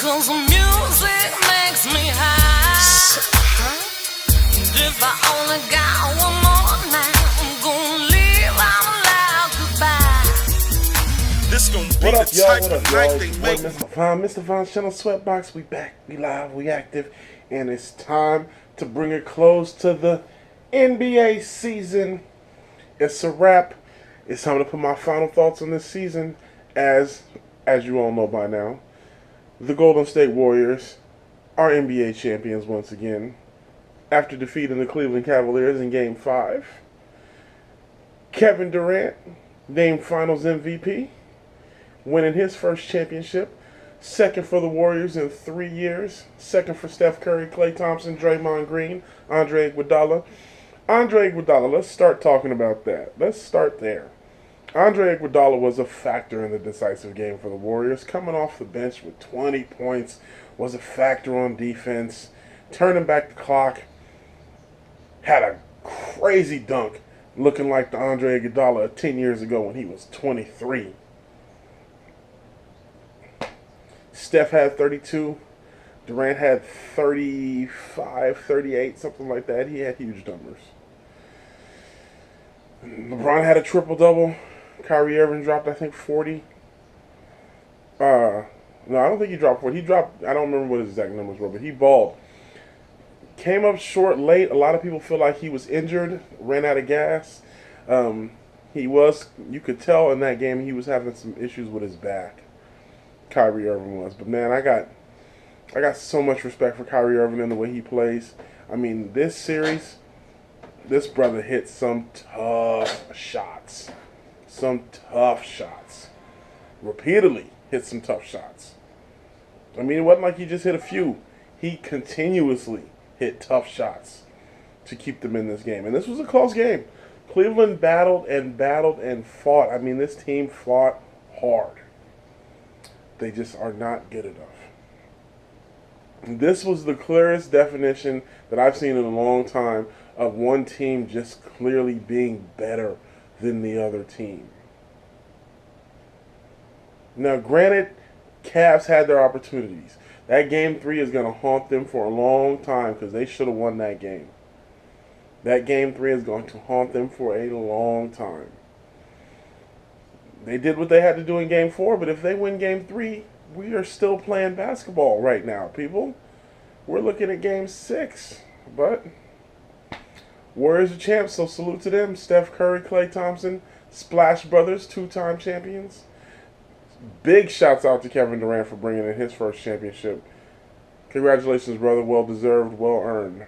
'Cause the music makes me high. If I only got one more night, I'm gonna leave out loud goodbye. This gonna be What up, the y'all? type What of up, night y'all? they It's make. your boy, Mr. Vaughn, Mr. Vaughn's Channel Sweatbox. We back, we live, we active, and it's time to bring a close to the NBA season. It's a wrap. It's time to put my final thoughts on this season. As you all know by now, the Golden State Warriors are NBA champions once again after defeating the Cleveland Cavaliers in Game 5. Kevin Durant named Finals MVP, winning his first championship. Second for the Warriors in 3 years. Second for Steph Curry, Klay Thompson, Draymond Green, Andre Iguodala. Andre Iguodala, let's start talking about that. Let's start there. Andre Iguodala was a factor in the decisive game for the Warriors. Coming off the bench with 20 points, was a factor on defense. Turning back the clock. Had a crazy dunk, looking like the Andre Iguodala of 10 years ago when he was 23. Steph had 32. Durant had 35, 38, something like that. He had huge numbers. LeBron had a triple-double. Kyrie Irving dropped, I think, 40. No, I don't think he dropped 40. He dropped, I don't remember what his exact numbers were, but he balled. Came up short late. A lot of people feel like he was injured, ran out of gas. He was, you could tell in that game he was having some issues with his back. Kyrie Irving was. But man, I got so much respect for Kyrie Irving and the way he plays. I mean, this series, this brother hit some tough shots. Repeatedly hit some tough shots. I mean, it wasn't like he just hit a few. He continuously hit tough shots to keep them in this game. And this was a close game. Cleveland battled and fought. I mean, this team fought hard. They just are not good enough. This was the clearest definition that I've seen in a long time of one team just clearly being better than the other team. Now, granted, Cavs had their opportunities. That Game 3 is going to haunt them for a long time because they should have won that game. That Game 3 is going to haunt them for a long time. They did what they had to do in Game 4, but if they win Game 3, we are still playing basketball right now, people. We're looking at Game 6, but Warriors are champs, so salute to them. Steph Curry, Klay Thompson, Splash Brothers, 2-time champions. Big shouts out to Kevin Durant for bringing in his first championship. Congratulations, brother. Well deserved, well earned.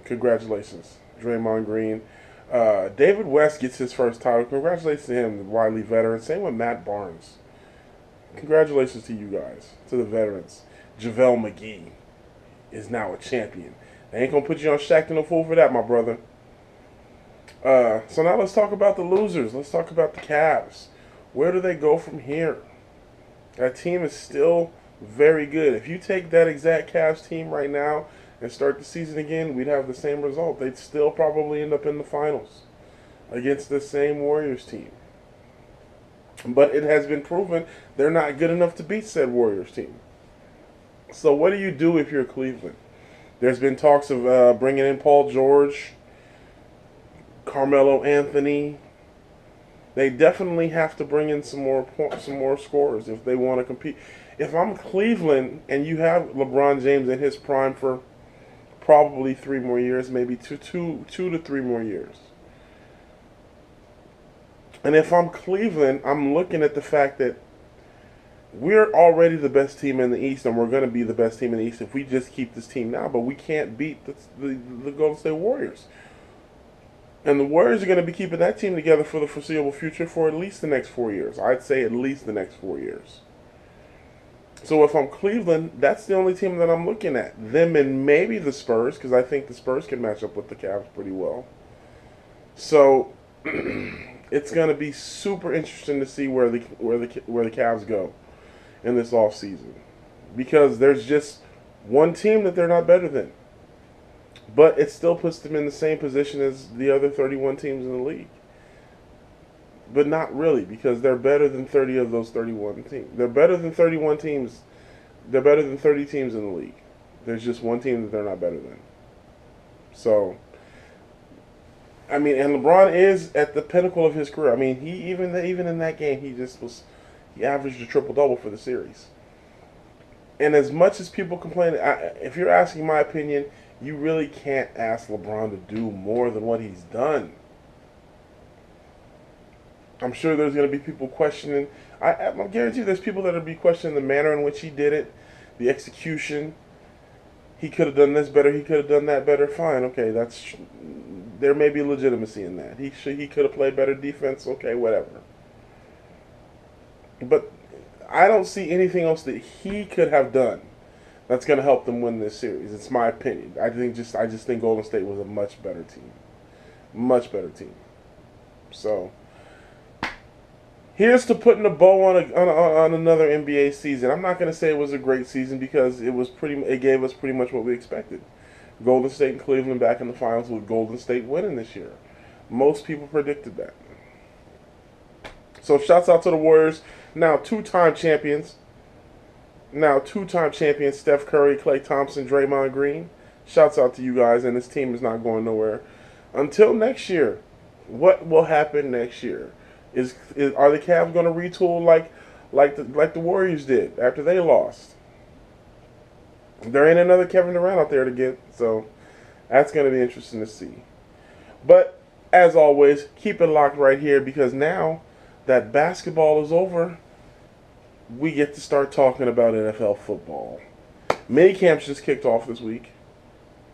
Congratulations. Draymond Green. David West gets his first title. Congratulations to him, the widely veteran. Same with Matt Barnes. Congratulations to you guys, to the veterans. JaVale McGee is now a champion. They ain't gonna put you on Shaq and a fool for that, my brother. So now let's talk about the losers. Let's talk about the Cavs. Where do they go from here? That team is still very good. If you take that exact Cavs team right now and start the season again, we'd have the same result. They'd still probably end up in the finals against the same Warriors team. But it has been proven they're not good enough to beat said Warriors team. So what do you do if you're Cleveland? There's been talks of bringing in Paul George, Carmelo Anthony. They definitely have to bring in some more scorers if they want to compete. If I'm Cleveland and you have LeBron James in his prime for probably 3 more years, maybe two to 3 more years. And if I'm Cleveland, I'm looking at the fact that we're already the best team in the East, and we're going to be the best team in the East if we just keep this team now. But we can't beat the Golden State Warriors. And the Warriors are going to be keeping that team together for the foreseeable future for at least the next 4 years. I'd say at least the next 4 years. So if I'm Cleveland, that's the only team that I'm looking at. Them and maybe the Spurs, because I think the Spurs can match up with the Cavs pretty well. So it's going to be super interesting to see where the Cavs go in this offseason. Because there's just one team that they're not better than. But it still puts them in the same position as the other 31 teams in the league. But not really, because they're better than 30 of those 31 teams. They're better than 31 teams They're better than 30 teams in the league. There's just one team that they're not better than. So, I mean, and LeBron is at the pinnacle of his career. I mean, he even in that game, he averaged a triple-double for the series. And as much as people complain, if you're asking my opinion, you really can't ask LeBron to do more than what he's done. I'm sure there's going to be people questioning. I guarantee there's people that will be questioning the manner in which he did it, the execution. He could have done this better. He could have done that better. Fine, okay, there may be legitimacy in that. He could have played better defense. Okay, whatever. But I don't see anything else that he could have done that's going to help them win this series. It's my opinion. I just think Golden State was a much better team. Much better team. So, here's to putting a bow on another NBA season. I'm not going to say it was a great season because it gave us pretty much what we expected. Golden State and Cleveland back in the finals with Golden State winning this year. Most people predicted that. So shouts out to the Warriors, now two-time champions. Steph Curry, Klay Thompson, Draymond Green. Shouts out to you guys, and this team is not going nowhere. Until next year, what will happen next year? Are the Cavs going to retool like the Warriors did after they lost? There ain't another Kevin Durant out there to get, so that's going to be interesting to see. But as always, keep it locked right here because now that basketball is over, we get to start talking about NFL football. Minicamps just kicked off this week,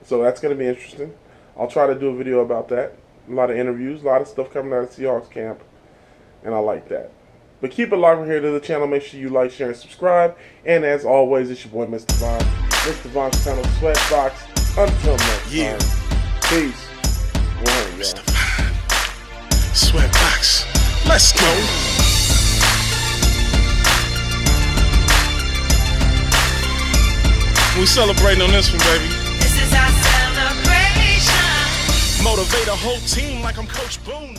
so that's going to be interesting. I'll try to do a video about that. A lot of interviews, a lot of stuff coming out of Seahawks camp, and I like that. But keep it locked right here to the channel. Make sure you like, share, and subscribe. And as always, it's your boy, Mr. Von. Mr. Von's channel, Sweatbox. Until next time. Peace. Mr. Von. Sweatbox. Let's go. We celebrating on this one, baby. This is our celebration. Motivate a whole team like I'm Coach Boone.